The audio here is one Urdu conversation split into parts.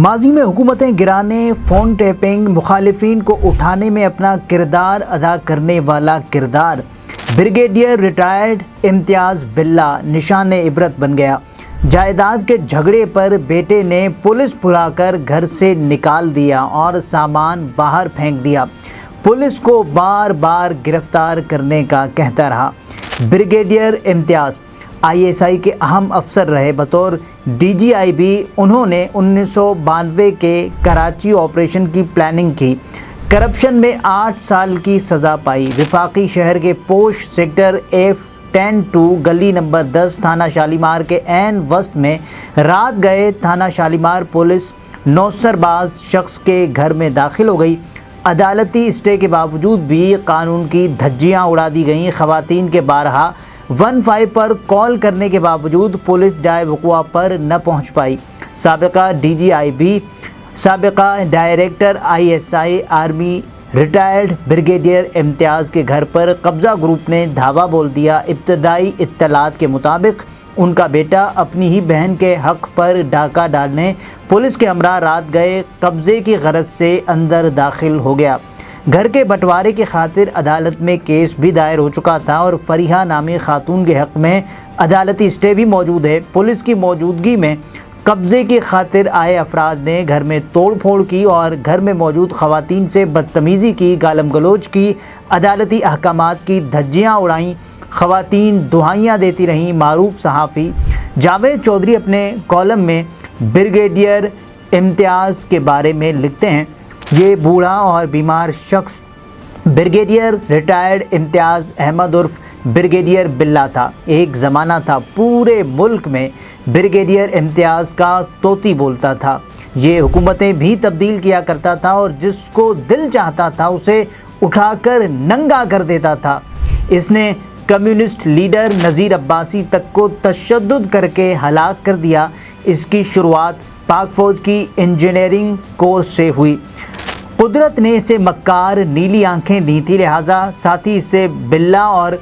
ماضی میں حکومتیں گرانے، فون ٹیپنگ، مخالفین کو اٹھانے میں اپنا کردار ادا کرنے والا کردار بریگیڈیئر ریٹائرڈ امتیاز بلّہ نشان عبرت بن گیا۔ جائیداد کے جھگڑے پر بیٹے نے پولیس بلا کر گھر سے نکال دیا اور سامان باہر پھینک دیا۔ پولیس کو بار بار گرفتار کرنے کا کہتا رہا۔ بریگیڈیئر امتیاز ISI کے اہم افسر رہے۔ بطور DGIB انہوں نے 1992 کے کراچی آپریشن کی پلاننگ کی۔ کرپشن میں 8 سال کی سزا پائی۔ وفاقی شہر کے پوش سیکٹر F10-2 گلی نمبر 10 تھانہ شالیمار کے عین وسط میں رات گئے تھانہ شالیمار پولیس نوسر باز شخص کے گھر میں داخل ہو گئی۔ عدالتی اسٹے کے باوجود بھی قانون کی دھجیاں اڑا دی گئیں۔ خواتین کے بارہا 15 پر کال کرنے کے باوجود پولیس جائے وقوع پر نہ پہنچ پائی۔ سابقہ DGIB، سابقہ director ISI army retired brigadier امتیاز کے گھر پر قبضہ گروپ نے دھاوا بول دیا۔ ابتدائی اطلاعات کے مطابق ان کا بیٹا اپنی ہی بہن کے حق پر ڈاکہ ڈالنے پولیس کے ہمراہ رات گئے۔ قبضے کی غرض سے اندر داخل ہو گیا۔ گھر کے بٹوارے کی خاطر عدالت میں کیس بھی دائر ہو چکا تھا اور فریحہ نامی خاتون کے حق میں عدالتی اسٹے بھی موجود ہے۔ پولیس کی موجودگی میں قبضے کی خاطر آئے افراد نے گھر میں توڑ پھوڑ کی اور گھر میں موجود خواتین سے بدتمیزی کی، گالم گلوچ کی، عدالتی احکامات کی دھجیاں اڑائیں۔ خواتین دہائیاں دیتی رہیں۔ معروف صحافی جاوید چودھری اپنے کالم میں بریگیڈیئر امتیاز کے بارے میں لکھتے ہیں، یہ بوڑھا اور بیمار شخص بریگیڈیئر ریٹائرڈ امتیاز احمد عرف بریگیڈیئر بلّہ تھا۔ ایک زمانہ تھا پورے ملک میں بریگیڈیئر امتیاز کا طوطی بولتا تھا۔ یہ حکومتیں بھی تبدیل کیا کرتا تھا اور جس کو دل چاہتا تھا اسے اٹھا کر ننگا کر دیتا تھا۔ اس نے کمیونسٹ لیڈر نذیر عباسی تک کو تشدد کر کے ہلاک کر دیا۔ اس کی شروعات پاک فوج کی انجینئرنگ کورس سے ہوئی۔ قدرت نے اسے مکار نیلی آنکھیں دی تھی، لہٰذا ساتھی اسے بلّہ اور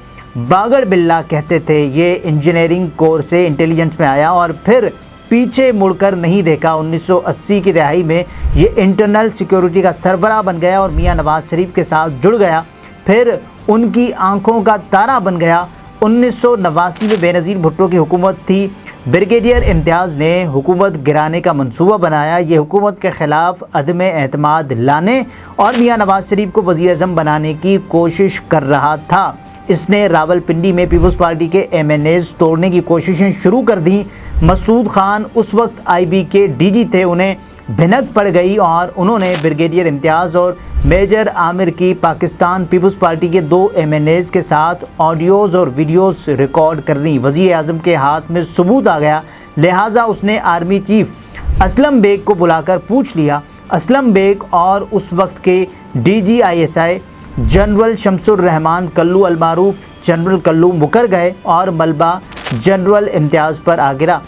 باگڑ بلّہ کہتے تھے۔ یہ انجینئرنگ کورس سے انٹیلیجنس میں آیا اور پھر پیچھے مڑ کر نہیں دیکھا۔ 1980 کی دہائی میں یہ انٹرنل سیکیورٹی کا سربراہ بن گیا اور میاں نواز شریف کے ساتھ جڑ گیا، پھر ان کی آنکھوں کا تارا بن گیا۔ 1989 میں بے نظیر بھٹو کی حکومت تھی۔ بریگیڈیئر امتیاز نے حکومت گرانے کا منصوبہ بنایا۔ یہ حکومت کے خلاف عدم اعتماد لانے اور میاں نواز شریف کو وزیر اعظم بنانے کی کوشش کر رہا تھا۔ اس نے راولپنڈی میں پیپلز پارٹی کے MNAs توڑنے کی کوششیں شروع کر دیں۔ مسعود خان اس وقت IB کے DG تھے، انہیں بھنک پڑ گئی اور انہوں نے بریگیڈیئر امتیاز اور میجر عامر کی پاکستان پیپلز پارٹی کے 2 MNAs کے ساتھ آڈیوز اور ویڈیوز ریکارڈ کر لیں۔ وزیر اعظم کے ہاتھ میں ثبوت آ گیا، لہٰذا اس نے آرمی چیف اسلم بیگ کو بلا کر پوچھ لیا۔ اسلم بیگ اور اس وقت کے DG ISI جنرل شمس الرحمان کلو المعروف جنرل کلو مکر گئے اور ملبہ جنرل امتیاز پر آ گرا۔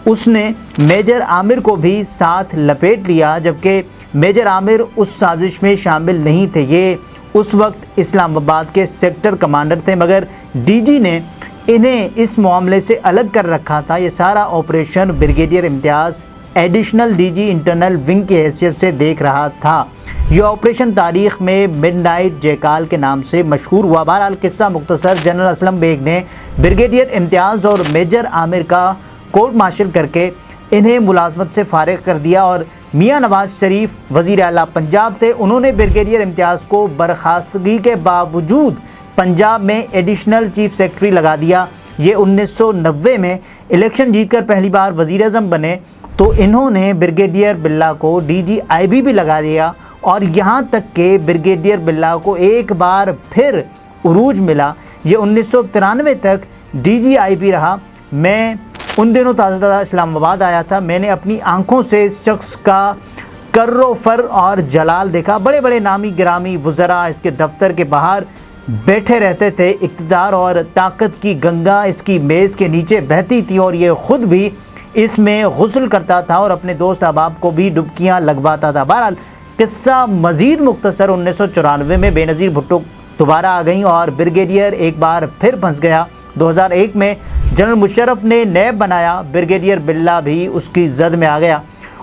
اس نے میجر عامر کو بھی ساتھ لپیٹ لیا، جبکہ میجر عامر اس سازش میں شامل نہیں تھے۔ یہ اس وقت اسلام آباد کے سیکٹر کمانڈر تھے، مگر DG نے انہیں اس معاملے سے الگ کر رکھا تھا۔ یہ سارا آپریشن بریگیڈیئر امتیاز ایڈیشنل DG انٹرنل ونگ کی حیثیت سے دیکھ رہا تھا۔ یہ آپریشن تاریخ میں مڈ نائٹ جیکال کے نام سے مشہور ہوا۔ بہرحال قصہ مختصر، جنرل اسلم بیگ نے بریگیڈیئر امتیاز اور میجر عامر کا کورٹ مارشل کر کے انہیں ملازمت سے فارغ کر دیا اور میاں نواز شریف وزیر اعلیٰ پنجاب تھے، انہوں نے بریگیڈیئر امتیاز کو برخاستگی کے باوجود پنجاب میں ایڈیشنل چیف سیکرٹری لگا دیا۔ یہ 1990 میں الیکشن جیت کر پہلی بار وزیر اعظم بنے تو انہوں نے بریگیڈیئر بلّہ کو DGIB بھی لگا دیا اور یہاں تک کہ بریگیڈیئر بلّہ کو ایک بار پھر عروج ملا۔ یہ 1993 تک DGIB رہا۔ میں ان دنوں تازہ تازہ اسلام آباد آیا تھا۔ میں نے اپنی آنکھوں سے اس شخص کا کر و فر اور جلال دیکھا۔ بڑے بڑے نامی گرامی وزراء اس کے دفتر کے باہر بیٹھے رہتے تھے۔ اقتدار اور طاقت کی گنگا اس کی میز کے نیچے بہتی تھی اور یہ خود بھی اس میں غسل کرتا تھا اور اپنے دوست احباب کو بھی ڈبکیاں لگواتا تھا۔ بہرحال قصہ مزید مختصر، 1994 میں بے نظیر بھٹو دوبارہ آ گئیں اور بریگیڈیئر ایک بار پھر پھنس گیا۔ 2001 میں جنرل مشرف نے نیب بنایا، بریگیڈیئر بلّہ بھی اس کی زد میں آ گیا۔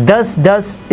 10-10